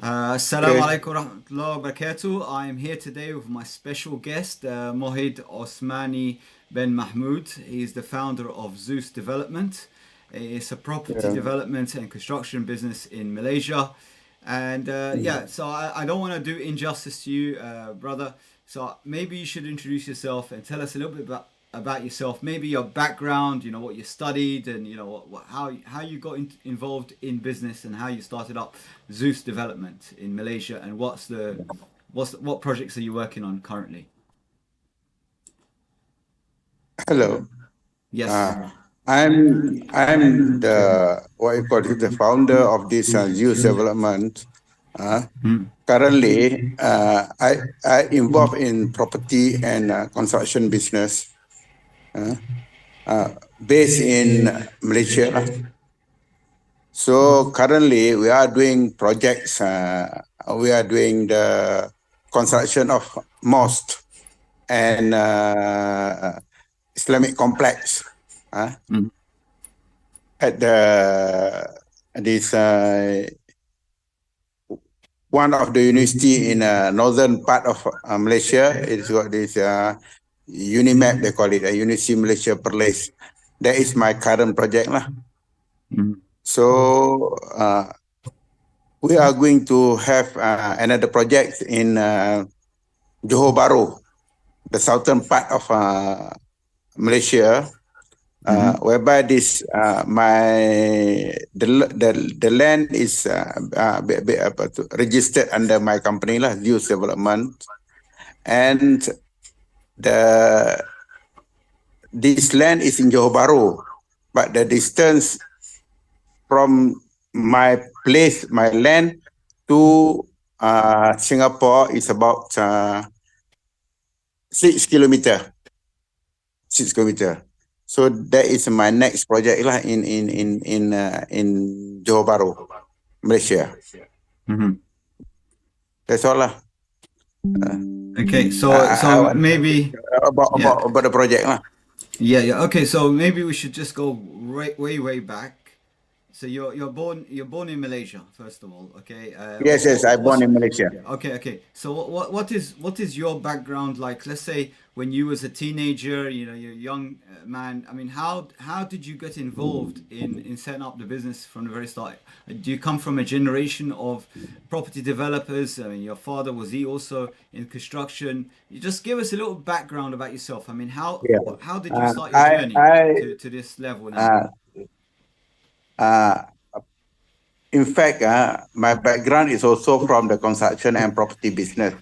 Assalamu Okay. alaikum warahmatullahi wabarakatuh. I am here today with my special guest, Mohd Osmani Ben Mahmoud. He's the founder of Zeus Development. It's a property Yeah. development and construction business in Malaysia. And Mm. yeah, so I don't want to do injustice to you, brother. So maybe you should introduce yourself and tell us a little bit about yourself, maybe your background, what you studied, and how you got involved in business and how you started up Zeus Development in Malaysia, and what projects are you working on currently? Hello. Yes. Uh, I'm the what you call it, the founder of this Zeus development. Uh, Mm. Currently, I involved in property and construction business uh, based in Malaysia lah. So currently, we are doing projects. We are doing the construction of mosque and Islamic complex. Mm. At the this one of the university in northern part of Malaysia. It's got this Unimap, they call it, a University Malaysia Perlis. That is my current project lah. Mm. So we are going to have another project in Johor Bahru, the southern part of Malaysia, Mhm. whereby this the land is registered under my company lah, Zeus Development, and the this land is in Johor Bahru, but the distance from my place, my land to Singapore is about 6 kilometer. 6 kilometer. So that is my next project lah in Johor Bahru, Malaysia. Mhm. That's all lah. Okay, so I so want maybe about yeah. the project lah. Yeah, yeah. Okay, so maybe we should just go way back. So you're born in Malaysia, first of all. Okay. Yes, yes. I born in Malaysia. Okay. So what is your background like? Let's say when you was a teenager, you're a young man. I mean, how did you get involved in setting up the business from the very start? Do you come from a generation of property developers? I mean, your father, was he also in construction? You just give us a little background about yourself. I mean, how Yeah. how did you Uh, start your I journey I to this level now? uh, uh, in fact, my background is also from the construction and property business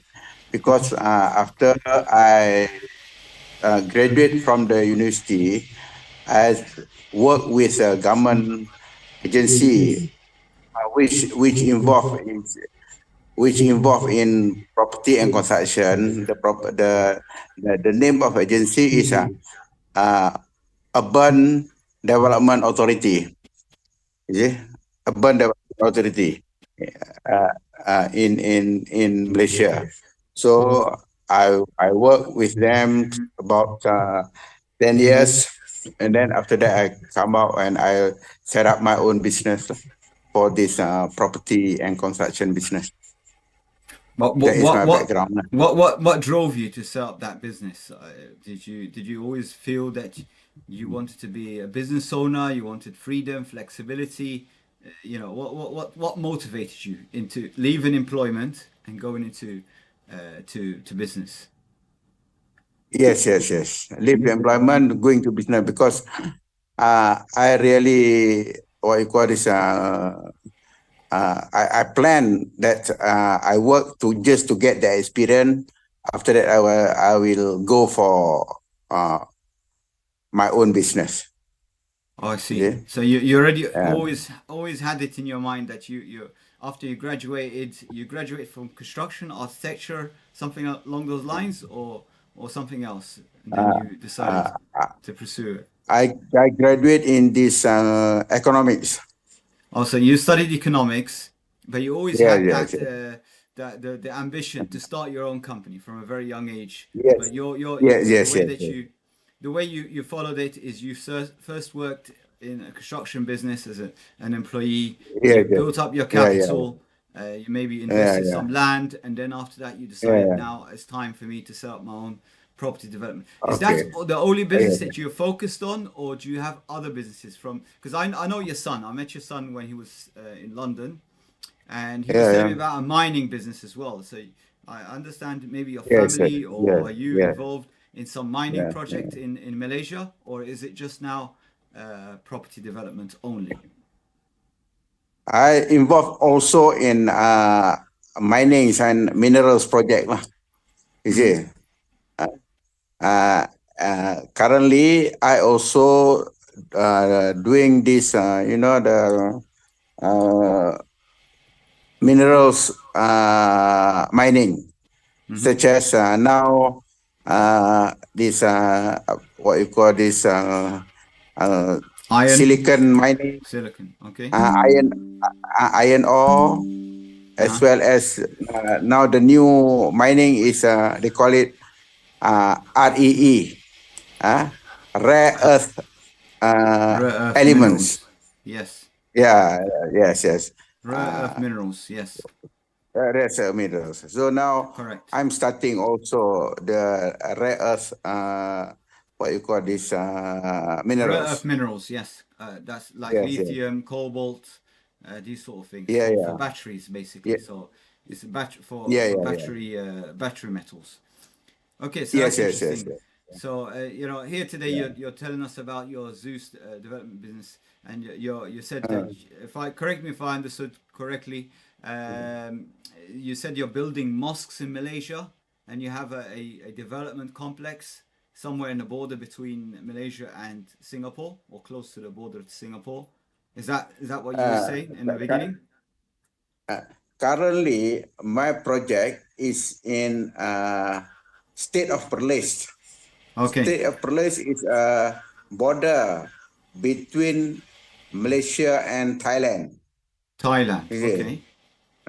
because after I graduate from the university, I work with a government agency which involve in property and construction. The name of agency is uh, Urban Development Authority. Is it? Urban Development Authority uh, in Malaysia. So I work with them about 10 years, and then after that I come out and I set up my own business for this property and construction business. What That what is what my what background. what drove you to set up that business? Did you always feel that you wanted to be a business owner? You wanted freedom, flexibility. What motivated you into leaving employment and going into to business? Yes. Leave the employment, going to business because I really what you call this. I plan that I work to just to get the experience. After that, I will go for uh, my own business. Oh, I see. Okay? So you already Um, always had it in your mind that you after you graduate from construction, architecture, something along those lines, or something else, and then uh, you decided uh, to pursue it. I graduate in this economics. Oh, so you studied economics, but you always Yeah, had yes, that yes, the ambition to start your own company from a very young age. yes, But your yes, the yes, way yes, that yes. you followed it is you first worked in a construction business as an employee. You Yes, yes. built up your Yeah, yeah, capital, You maybe yeah, invested yeah, some land, and then after that, you yeah, decided yeah. now it's time for me to set up my own property development. Is that Okay. the only Yeah, business that you're focused on, or do you have other businesses from? Because I know your son. I met your son when he was in London, and he was telling me yeah, about a mining business as well. So I understand maybe your yes, sir. family Yes, or are you yes, involved in some mining yeah. project in Malaysia, or is it just now property development only? I involved also in mining and minerals project lah. You see, Mm-hmm. uh, currently I also doing this. The uh, minerals mining, Mm-hmm. such as now this what you call this uh, Iron, silicon mining, silicon. Okay. iron iron ore, as Uh-huh. well as now the new mining is they call it REE, uh, rare earth Rare earth elements. minerals. Yes. Yeah, yes, yes. Rare earth Uh, minerals. Yes. Rare earth minerals. So now Correct. I'm starting also the rare earth, what you call this, Rare earth minerals. minerals. Yes. That's like Yes, yes. lithium, cobalt, these sort of things Yeah, for yeah, batteries basically. yeah, So it's a battery yeah, for yeah, yeah. battery metals. Okay, so that's Yes, yes, yes, interesting. yes. So here today Yeah. you're telling us about your Zeus development business, and you said that, Uh, if I correct me if I understood correctly, you said you're building mosques in Malaysia, and you have a development complex somewhere in the border between Malaysia and Singapore, or close to the border to Singapore. Is that what you were uh, saying in the cu- beginning? Currently, my project is in state of Perlis. Okay, State of Perlis is a border between Malaysia and Thailand. Thailand. You see, Okay.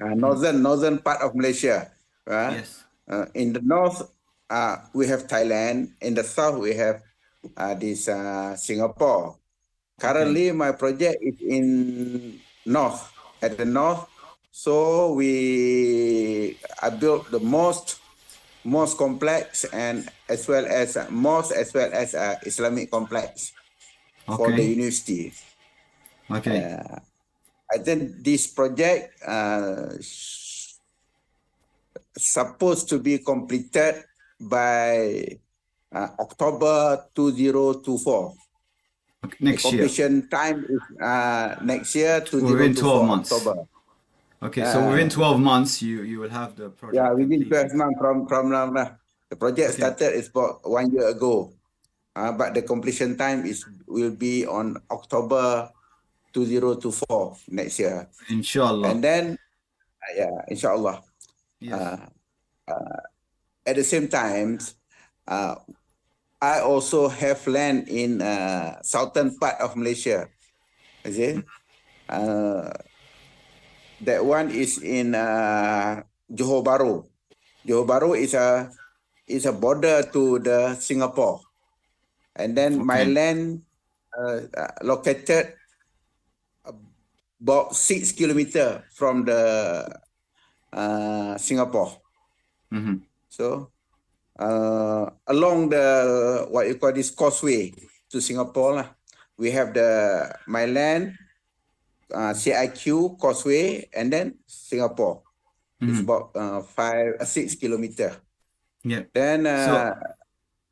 northern part of Malaysia. Yes. In the north, we have Thailand. In the south, we have this Singapore. Okay. Currently, my project is in north, at the north. So I built the most complex, and as well as mosque, as well as Islamic complex for the Okay. university. Okay. Uh, I think this project supposed to be completed by October 2024. Okay. The Next year. completion time is next year, Within 12 2024, months. October. Okay, so within Uh, 12 months, you will have the yeah, project within 12 completed. months from now. The project Okay, started is about 1 year ago, but the completion time will be on October 2024 next year. inshallah. And then, yeah, inshallah. Yes. Uh, at the same time, uh, I also have land in southern part of Malaysia. You see, uh, that one is in Johor Bahru. Johor Bahru is a border to the Singapore, and then my Okay. land located about 6 kilometers from the Singapore. Mm-hmm. So along the what you call this causeway to Singapore lah, we have my land, CIQ causeway, and then Singapore. It's Mm-hmm. about 6 kilometers. Yeah. Then So,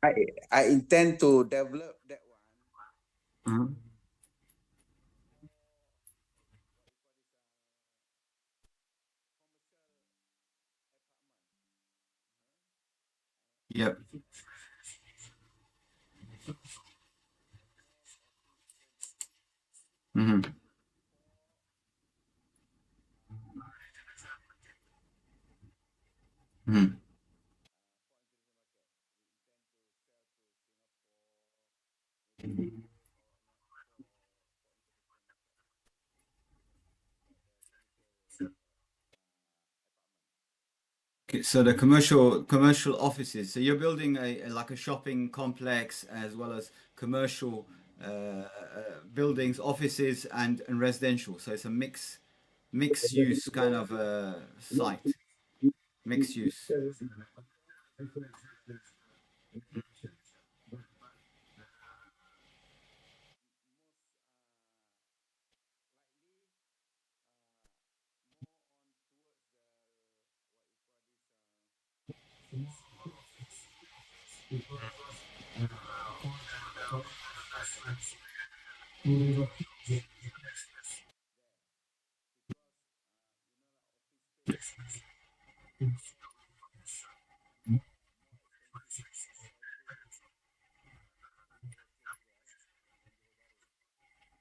I I intend to develop that one. uh yep. Mm-hmm. Mm-hmm. Okay, so the commercial offices. So you're building like a shopping complex as well as commercial buildings, offices, and residential. So it's a mix mixed use kind of site. Mixed use.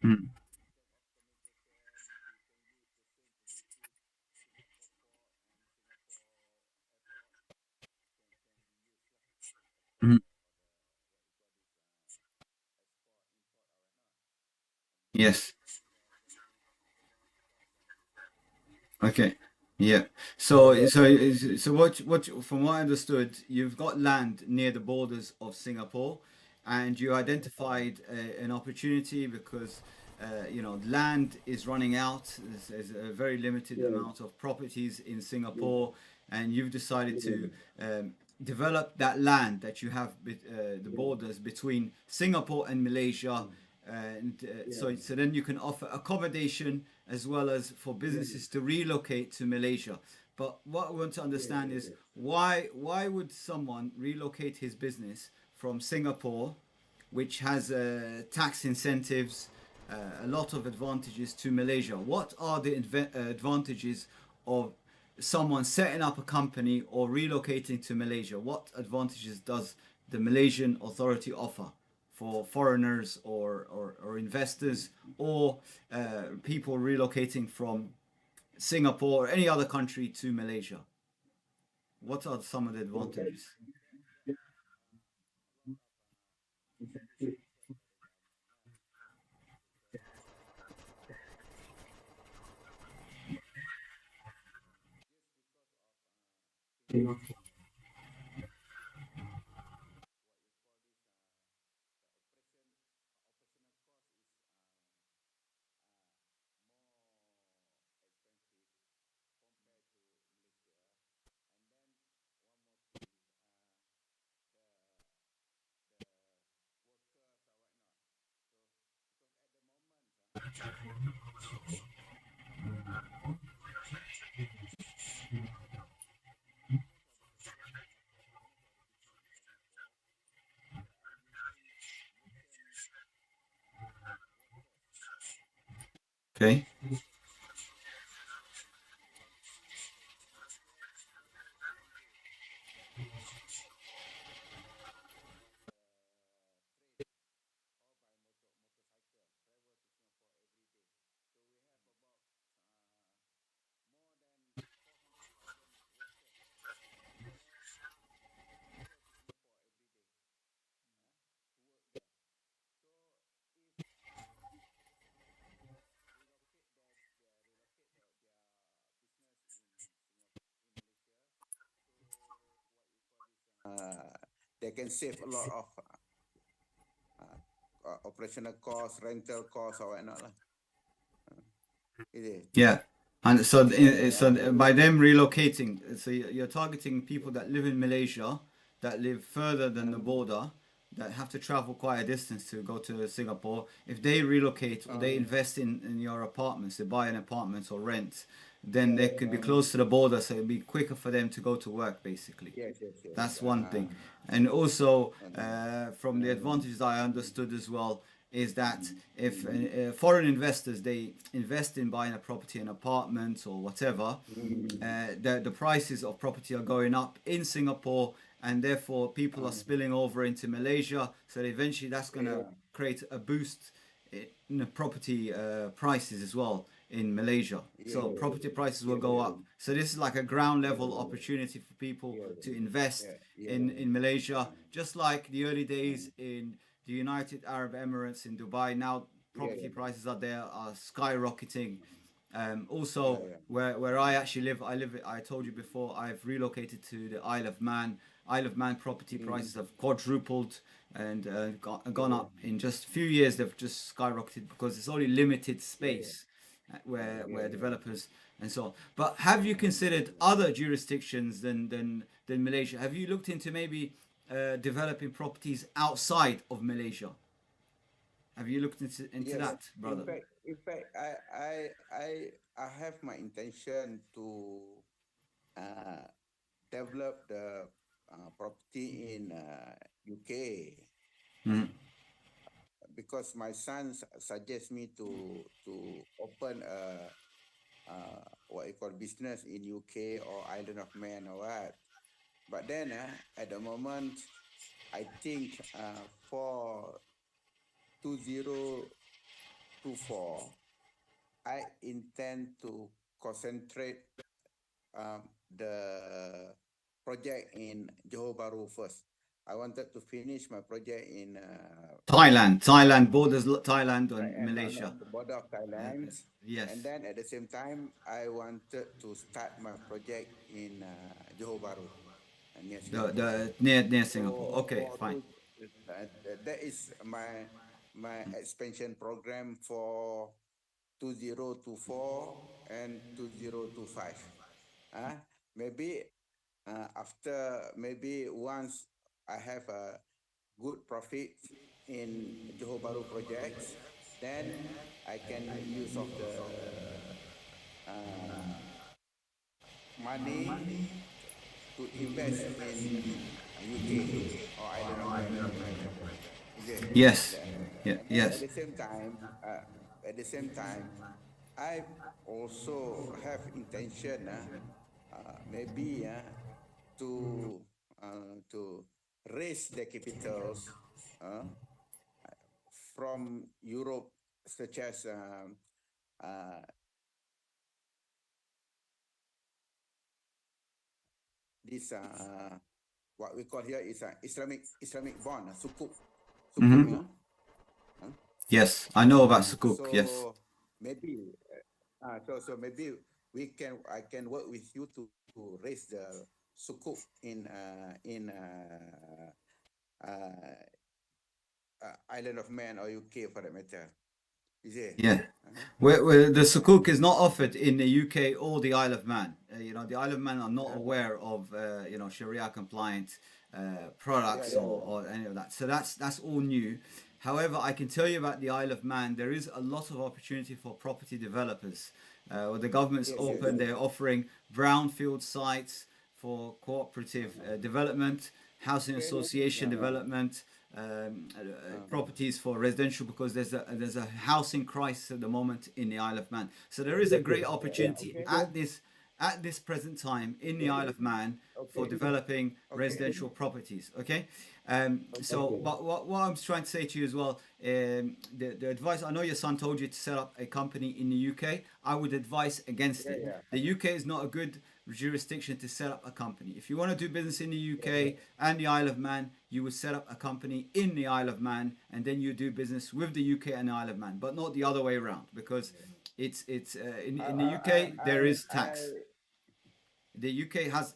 Mm. Mm. Yes. Okay. Yeah. So what from what I understood, you've got land near the borders of Singapore, and you identified an opportunity because land is running out. There's a very limited amount of properties in Singapore, and you've decided to develop that land that you have the borders between Singapore and Malaysia, and so then you can offer accommodation as well as for businesses to relocate to Malaysia. But what I want to understand is why would someone relocate his business from Singapore, which has tax incentives, a lot of advantages, to Malaysia? What are the advantages of someone setting up a company or relocating to Malaysia? What advantages does the Malaysian authority offer for foreigners or investors or people relocating from Singapore or any other country to Malaysia? What are some of the advantages? Okay. Uh, they can save a lot of operational costs, rental costs, or whatnot lah. Is it? Yeah. And so by them relocating, so you're targeting people that live in Malaysia, that live further than the border, that have to travel quite a distance to go to Singapore. If they relocate or they invest in your apartments, they buy an apartment or rent, then they could be close to the border, so it'd be quicker for them to go to work, basically. Yes, yes, yes. That's one thing. And also, Uh, from the advantages I understood as well, is that if foreign investors they invest in buying a property, an apartment or whatever, the prices of property are going up in Singapore, and therefore people are spilling over into Malaysia. So eventually, that's going to yeah, create a boost in the property prices as well in Malaysia. yeah, So yeah, property prices will yeah, go up. So this is like a ground level opportunity for people to invest yeah, yeah, in Malaysia, just like the early days in the United Arab Emirates in Dubai. Now yeah, property yeah, prices are there are skyrocketing. yeah, Also, yeah. where I actually live, I told you before, I've relocated to the Isle of Man. Isle of Man property prices have quadrupled and gone Yeah, up in just a few years. They've just skyrocketed because it's only limited yeah, yeah, space, where developers and so on. But have you considered other jurisdictions than Malaysia? Have you looked into maybe developing properties outside of Malaysia? Have you looked into Yes. that, brother? In fact, I have my intention to uh, develop the property in UK, uh, because my son suggests me to open a what you call business in UK or Island of Man or what. But then at the moment, I think for 2024, I intend to concentrate the project in Johor Bahru first. I wanted to finish my project in Thailand borders Thailand and no, Malaysia. the border of Thailand, and Yes, then at the same time, I wanted to start my project in Johor Bahru, near Singapore. the near Singapore. So Okay, for fine. two, that is my expansion program for 2024 and 2025. Uh, maybe maybe once I have a good profit in Johor Bahru projects, then I can make use of the uh, money to invest in UK or Island of Man for that matter. Is it? Yes, That, yeah, and then yes. at the same time, I also have intention, maybe to raise the capitals uh, from Europe, such as uh, this what we call here is Islamic bond, sukuk, Hmm. Yes, I know about Sukuk. Yes. so maybe maybe I can work with you to raise the sukuk in uh, Island of Man or UK for that matter. Is it? Yeah. Uh-huh. Where the Sukuk is And not offered in the UK or the Isle of Man. The Isle of Man are not uh, aware of Sharia compliant yeah, products yeah, yeah. or any of that. So that's all new. However, I can tell you about the Isle of Man. There is a lot of opportunity for property developers. Well, the government's Yes, yes. open. They're offering brownfield sites for cooperative development, housing Okay. association Uh, development, properties for residential, because there's a housing crisis at the moment in the Isle of Man. So there is a great opportunity okay. at this present time in the Isle of Man for Okay. developing Okay. residential properties. Okay, so Okay. but what I'm trying to say to you as well, the advice, I know your son told you to set up a company in the UK. I would advise against Yeah, it. yeah. The UK is not a good jurisdiction to set up a company. If you want to do business in the UK and the Isle of Man, you would set up a company in the Isle of Man, and then you do business with the UK and the Isle of Man, but not the other way around, because it's in the UK there is tax. The UK has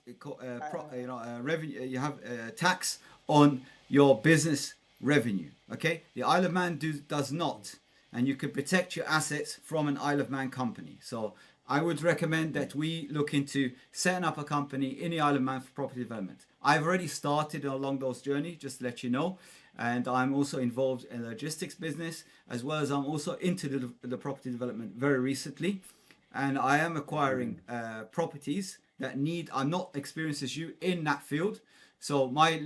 revenue. You have tax on your business revenue. Okay, the Isle of Man does not, and you can protect your assets from an Isle of Man company. So I would recommend that we look into setting up a company in the Isle of Man for property development. I've already started along those journeys, just to let you know, and I'm also involved in logistics business, as well as I'm also into the property development very recently, and I am acquiring properties that need. I'm not experienced as you in that field, so my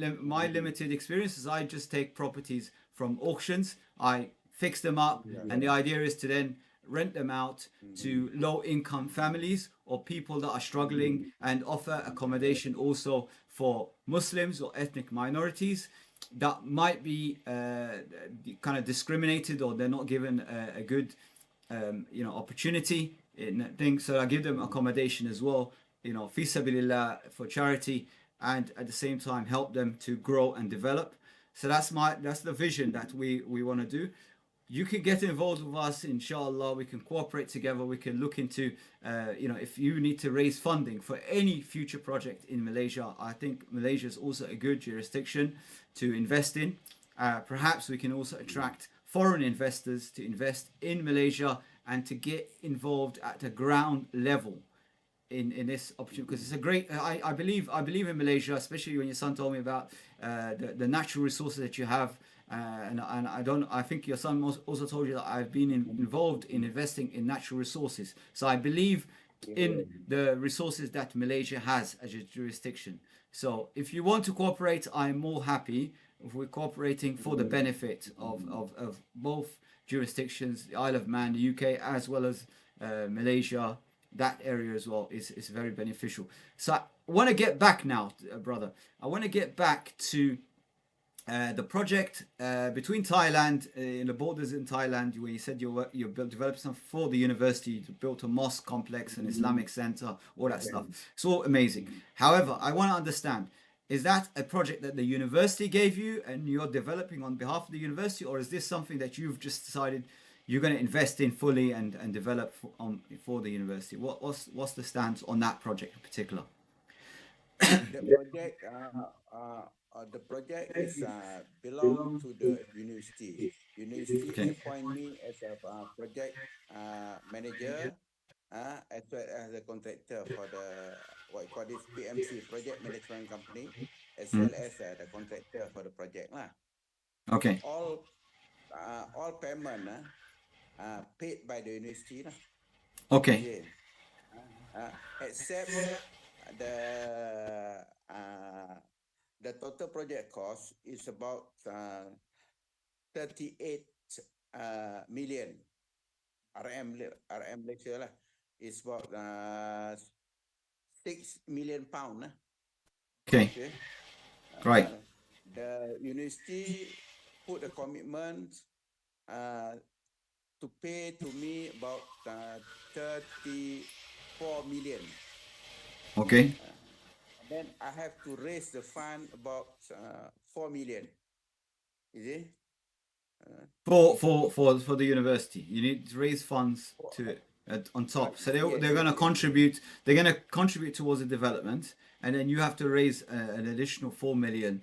limited experience is I just take properties from auctions, I fix them up, and the idea is to then rent them out to low income families or people that are struggling, and offer accommodation also for Muslims or ethnic minorities that might be kind of discriminated, or they're not given a good opportunity in things. So I give them accommodation as well, fi sabilillah, for charity, and at the same time help them to grow and develop. So that's the vision that we want to do. You can get involved with us, inshallah. We can cooperate together. We can look into, if you need to raise funding for any future project in Malaysia. I think Malaysia is also a good jurisdiction to invest in. Perhaps we can also attract foreign investors to invest in Malaysia and to get involved at the ground level in this opportunity, because it's a great. I believe in Malaysia, especially when your son told me about the natural resources that you have. And I don't. I think your son also told you that I've been involved in investing in natural resources. So I believe in the resources that Malaysia has as a jurisdiction. So if you want to cooperate, I'm more happy if we're cooperating for the benefit of both jurisdictions, the Isle of Man, the UK, as well as Malaysia. That area as well is very beneficial. So I want to get back now, brother. I want to get back to the project between Thailand, in the borders in Thailand, where you said you're developing something for the university, you built a mosque complex, an Islamic center, all that stuff. It's all amazing. However, I want to understand, is that a project that the university gave you and you're developing on behalf of the university, or is this something that you've just decided you're going to invest in fully and develop for the university? What's the stance on that project in particular? The project is belong to the university. University Okay. appoint me as a project manager, as well as a contractor for the what you call this PMC project management company, as well Mhm. as the contractor for the project lah. So Okay. all payment paid by the university lah. Okay. Yeah. Except the uh, the total project cost is about 38 million RM Malaysia lah. It's about 6 million pound lah. Okay. Okay. Right. The university put a commitment uh, to pay to me about 34 million. Okay. Then I have to raise the fund about 4 million. Is it? For the university, you need to raise funds to on top. So they're going to Yes. contribute. They're going to contribute towards the development, and then you have to raise an additional 4 million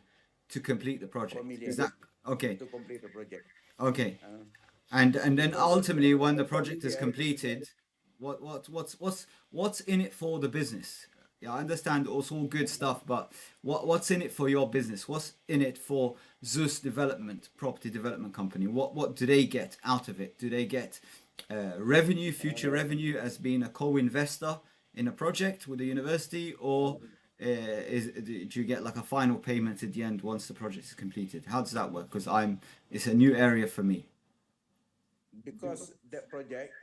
to complete the 4 project. million Is that okay? to complete the project. Okay. Uh, And then because ultimately, when the for project me, is completed, what's in it for the business? Yeah, I understand it's all good stuff, but what's in it for your business? What's in it for Zeus Development, property development company? What do they get out of it? Do they get revenue, future revenue, as being a co-investor in a project with the university, or do you get like a final payment at the end once the project is completed? How does that work? Because it's a new area for me. because that project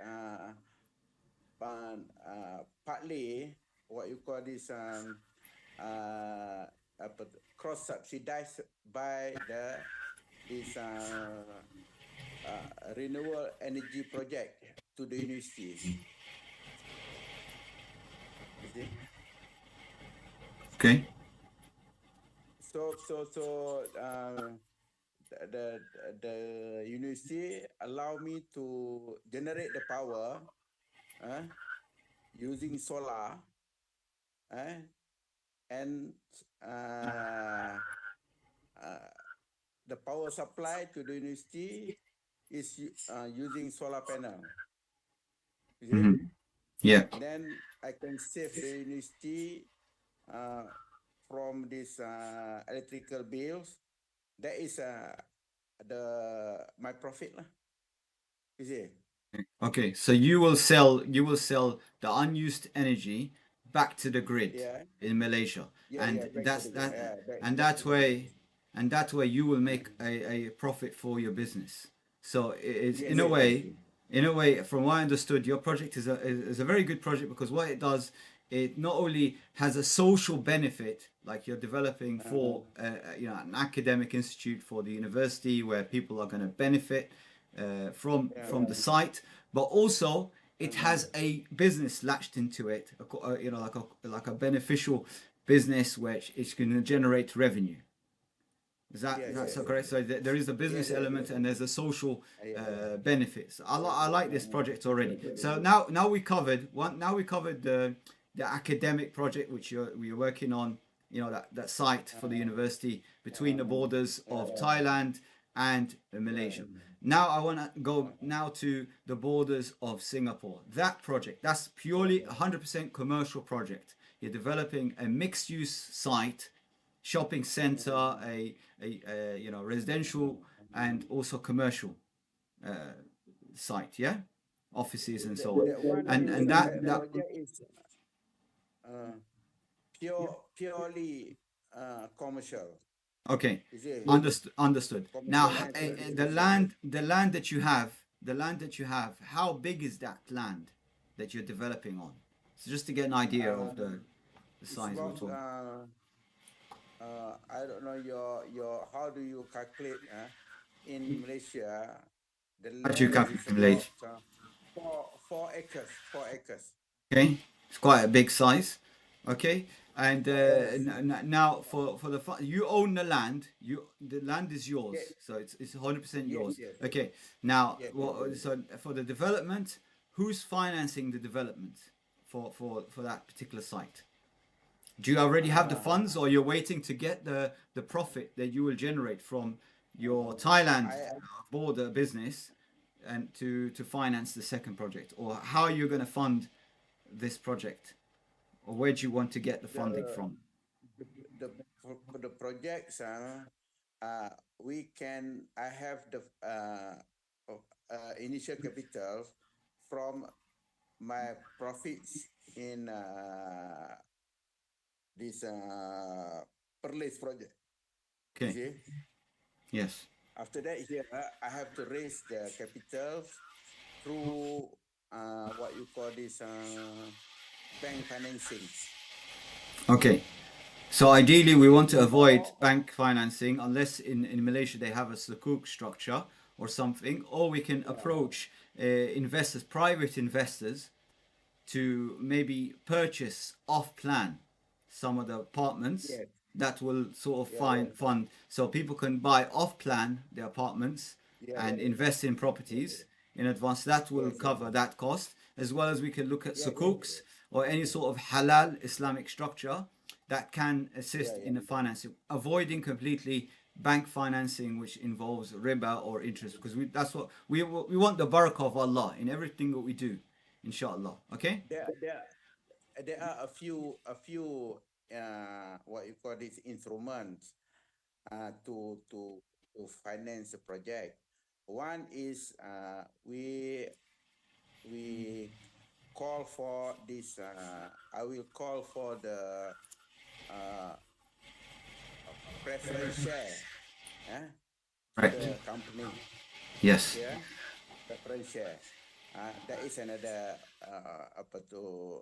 partly what you call this cross subsidized by this renewable energy project to the university. You see? Okay. So the the university allow me to generate the power using solar and uh, uh, the power supply to the university is using solar panel. You see? Mm-hmm. Yeah. Then I can save the university uh, from these electrical bills. That is my profit lah. You see? Okay. So you will sell the unused energy back to the grid Yeah, in Malaysia, and back to that's the that, and back that to the grid. way, you will make a profit for your business. So it's Yes, yes. in a way, from what I understood, your project is a very good project, because what it does, it not only has a social benefit, like you're developing for an academic institute for the university where people are going to benefit from the site, but also it has a business latched into it, like a beneficial business which is going to generate revenue. Is that Yes, that's yes. correct? So there is a business Yes, element and there's a social yeah. benefits. I like this project already. So now we covered the academic project which we're working on. That site for the university between the borders of Thailand and Malaysia. Now I want to go now to the borders of Singapore. That project, that's purely 100% commercial project. You're developing a mixed-use site, shopping center, residential and also commercial site. Yeah, offices and so on. That one And is that that that project is uh, purely commercial. Okay, Is it understood. Understood. Now, commercial and residential? the land that you have, how big is that land that you're developing on? So just to get an idea of Uh, the it's size we're about talking. I don't know your how do you calculate in Malaysia the How do you land is calculate? about 4 acres 4 acres. Okay, it's quite a big size. Okay, and Yes, now for you own the land. The land is yes, yours, so it's 100% yes, yours. yes, Okay, now yes. so for the development, who's financing the development for that particular site? Do you already have the uh, funds, or you're waiting to get the profit that you will generate from your Thailand I border business and to finance the second project, or how are you going to fund this project, or where do you want to get the funding the from? the the, the projects we can I have the initial capital from my profits in this Perlis project. You Okay. see, Yes. after that here I have to raise the capitals through what you call this bank financing. Okay. So ideally, we want to avoid Or bank financing unless in Malaysia they have a sukuk structure or something, or we can yeah, approach investors, private investors, to maybe purchase off plan some of the apartments yes, that will sort of yeah, yeah, fund so people can buy off plan the apartments yeah, and yeah, invest in properties in advance. That will yes, yes, cover that cost, as well as we can look at yeah, yeah, sukuks or any sort of halal Islamic structure that can yeah, assist yeah, in the financing, avoiding completely bank financing which involves riba or interest, because that's what we want, the barakah of Allah in everything that we do, inshallah. Okay. there there are a few what you call this instruments to finance a project. One is we call for this. I will call for the uh, preference share to Right. the company. Yes. Yeah, preference share. That is another apa tu.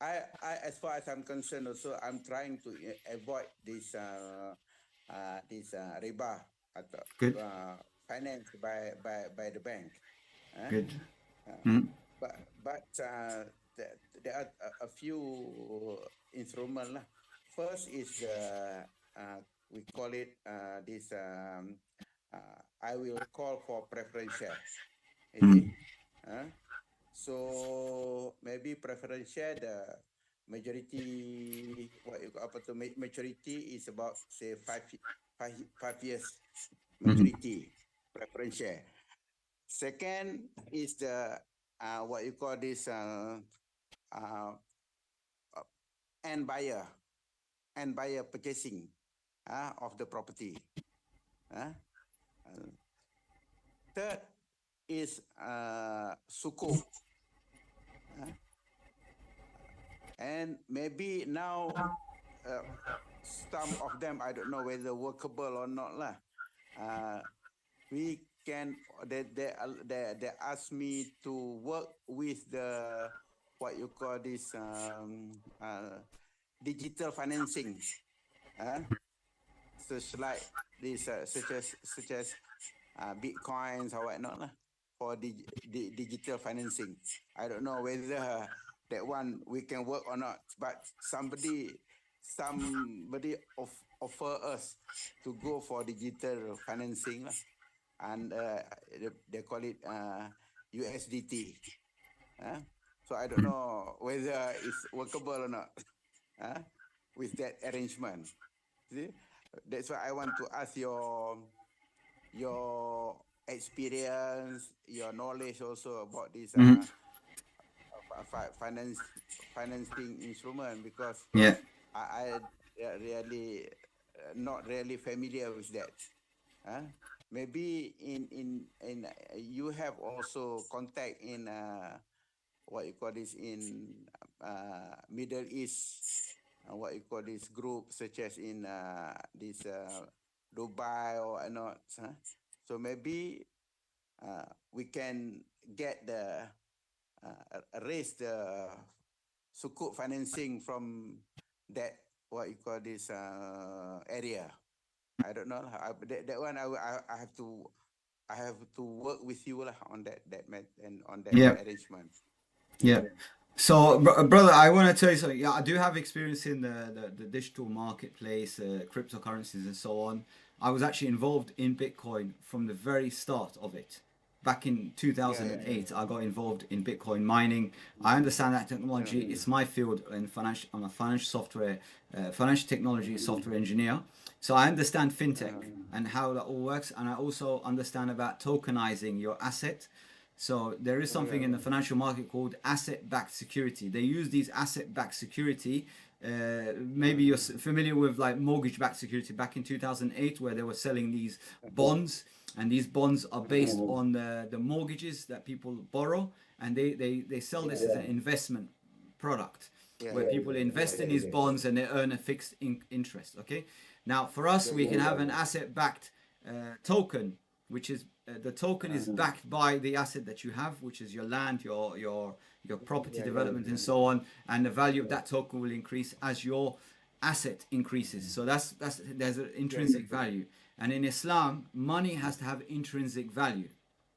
As far as I'm concerned, also I'm trying to avoid this riba atau Good. finance by the bank. Uh, Good. uh, Mm. but there are a few instruments lah. First is the we call it this I will call for preference share. Is it? Mm. Uh, so maybe preference share the majority what you apa tu maturity is about say 5 years Mm. maturity preference share. Second is the what you call this uh, end buyer purchasing of the property. Uh, uh, Third is sukuk. Uh, and maybe now uh, some of them I don't know whether workable or not lah. Uh, we can they ask me to work with the what you call this digital financing, uh, such as bitcoins or whatnot lah, for digital financing. I don't know whether that one we can work or not, but somebody offer us to go for digital financing lah, and they call it USDT. Uh? So I don't know whether it's workable or not uh, with that arrangement. See? That's why I want to ask your experience, your knowledge also about this Hmm. financing instrument, because Yeah. I really not really familiar with that. Huh? Maybe you have also contact in what you call this in Middle East, what you call this group, such as in this Dubai or not. Huh? So maybe we can get the raise the sukuk financing from that, what you call this area. I don't know. That one I have to work with you lah on and on that Yeah. arrangement. Yeah. So, brother, I want to tell you something. Yeah, I do have experience in the digital marketplace, cryptocurrencies, and so on. I was actually involved in Bitcoin from the very start of it. Back in Yeah, 2008, I got involved in Bitcoin mining. I understand that technology. yeah, It's my field in financial. I'm a financial technology software engineer. So I understand fintech and how that all works, and I also understand about tokenizing your asset. So there is something in the financial market called asset-backed security. They use these asset-backed security. Maybe you're familiar with like mortgage-backed security back in 2008, where they were selling these bonds, and these bonds are based on the mortgages that people borrow, and they sell this as an investment product where people invest in these bonds and they earn a fixed interest. Okay, now for us, we can have an asset-backed token, which is the token is backed by the asset that you have, which is your land, your property development, and so on, and the value of that token will increase as your asset increases. So that's there's an intrinsic value, and in Islam, money has to have intrinsic value.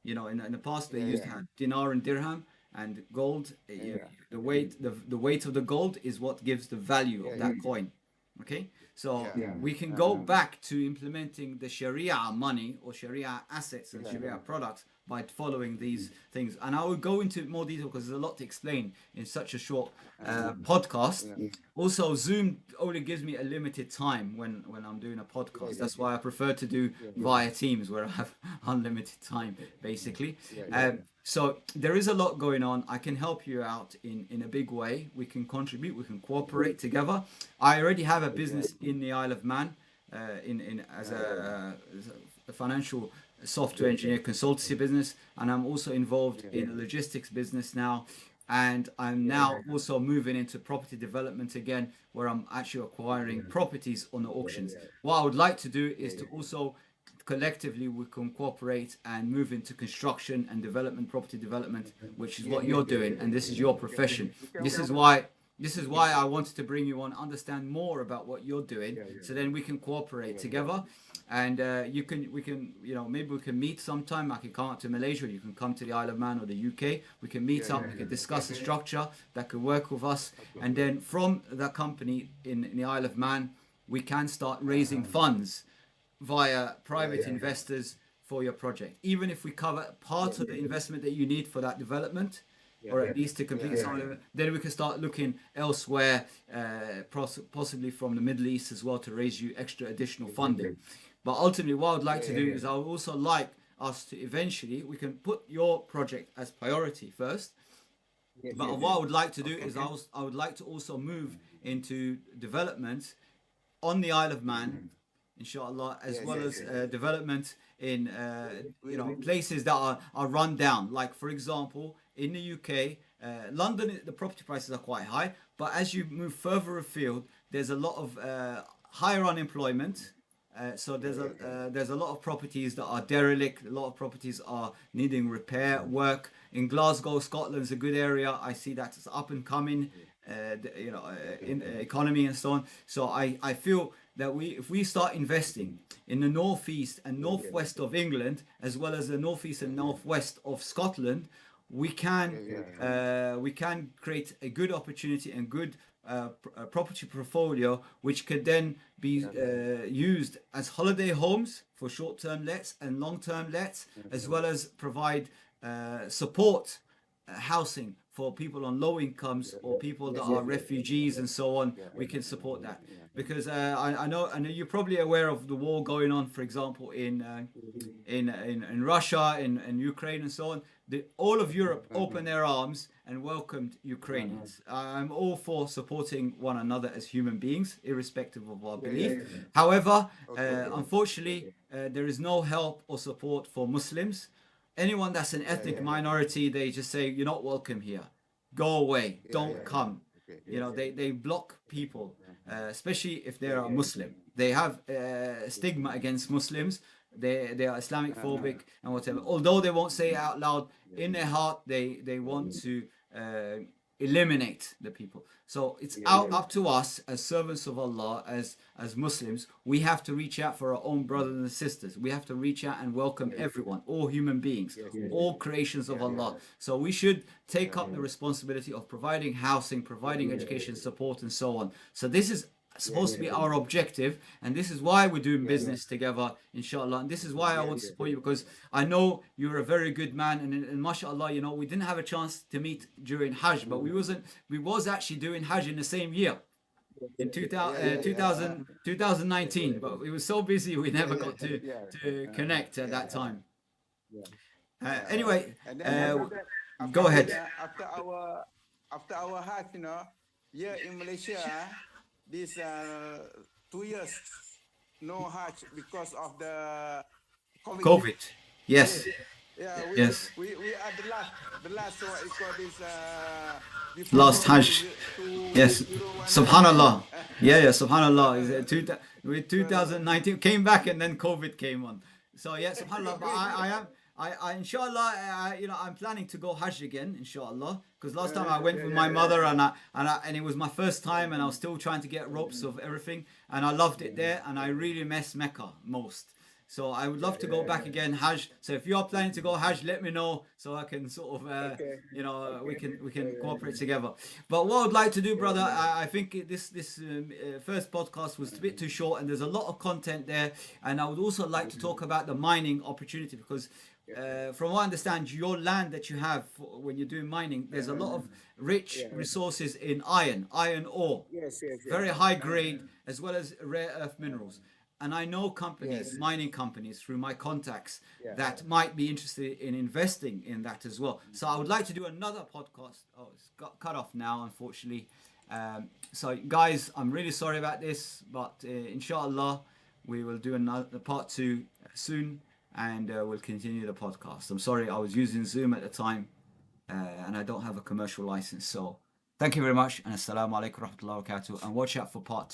You know, in the past they used to have dinar and dirham and gold. The weight of the gold is what gives the value of that coin. Okay, so we can go back to implementing the Sharia money or Sharia assets and Sharia products by following these things. And I will go into more detail because there's a lot to explain in such a short podcast. Also, Zoom only gives me a limited time when I'm doing a podcast. That's why I prefer to do via Teams, where I have unlimited time, basically. So there is a lot going on. I can help you out in a big way. We can contribute. We can cooperate together. I already have a business in the Isle of Man, in as a financial software engineer consultancy business, and I'm also involved in a logistics business now. And I'm now also moving into property development again, where I'm actually acquiring properties on the auctions. What I would like to do is to also collectively we can cooperate and move into construction and development, property development, which is what you're doing, and this is your profession. This is why I wanted to bring you on, understand more about what you're doing, so then we can cooperate together. And maybe we can meet sometime. I can come out to Malaysia, you can come to the Isle of Man or the UK. We can meet up, we can discuss a structure that could work with us. And then from that company in the Isle of Man, we can start raising funds via private investors for your project. Even if we cover part of the investment that you need for that development, or at least to complete some of it, then we can start looking elsewhere, possibly from the Middle East as well, to raise you extra additional funding. But ultimately, what I'd like to do is I would also like us to eventually, we can put your project as priority first. But what I would like to do is I would like to also move into development on the Isle of Man, inshallah, as well as development in places that are run down. Like for example, in the UK, London, the property prices are quite high, but as you move further afield, there's a lot of higher unemployment. So there's a lot of properties that are derelict. A lot of properties are needing repair work. In Glasgow, Scotland's a good area. I see that it's up and coming, in economy and so on. So I feel that if we start investing in the northeast and northwest of England, as well as the northeast and northwest of Scotland, we can create a good opportunity and good property portfolio, which could then be used as holiday homes for short-term lets and long-term lets, as well as provide support housing for people on low incomes or people that are refugees and so on, we can support that. Because I know you're probably aware of the war going on, for example, in Russia, in Ukraine, and so on. All of Europe opened their arms and welcomed Ukrainians. I'm all for supporting one another as human beings, irrespective of our belief. However, unfortunately, there is no help or support for Muslims. Anyone that's an ethnic minority, they just say, you're not welcome here. Go away. Don't come. You know, they block people, especially if they're a Muslim. They have stigma against Muslims. They are Islamic phobic and whatever. Although they won't say it out loud, in their heart they want to eliminate the people. So it's up to us as servants of Allah, as Muslims. We have to reach out for our own brothers and sisters. We have to reach out and welcome everyone, all human beings, all creations of Allah. So we should take up the responsibility of providing housing, providing education, support, and so on. So this is supposed to be our objective, and this is why we're doing business together, inshallah. And this is why I want to support you, because I know you're a very good man, and mashallah, you know, we didn't have a chance to meet during Hajj, but we was actually doing Hajj in the same year, in 2019, but we were so busy we never got to connect at that time. Anyway, go ahead. After our Hajj, you know, here in Malaysia, this 2 years no Hajj because of the COVID. Yes. Yes. We are the last. So it got this last Hajj. Yes. Subhanallah. Yeah, Subhanallah. With 2019 came back and then COVID came on. So yeah, Subhanallah. But I inshallah, you know, I'm planning to go Hajj again, inshallah, because last time I went with my mother and it was my first time, and I was still trying to get ropes of everything, and I loved it there, and I really miss Mecca most. So I would love to go back again, Hajj. So if you are planning to go Hajj, let me know so I can sort of, you know, we can cooperate together. But what I'd like to do, brother, I think this first podcast was a bit too short, and there's a lot of content there, and I would also like to talk about the mining opportunity, because from what I understand, your land that you have when you're doing mining, there's a lot of rich resources in iron ore, very high grade, as well as rare earth minerals. And I know companies, mining companies, through my contacts, that might be interested in investing in that as well. So I would like to do another podcast. Oh, it's got cut off now, unfortunately. So guys, I'm really sorry about this, but inshallah, we will do another part 2 soon, and we'll continue the podcast. I'm sorry, I was using Zoom at the time, and I don't have a commercial license. So thank you very much, and assalamu alaikum wa rahmatullahi wa barakatuh, and watch out for part 2.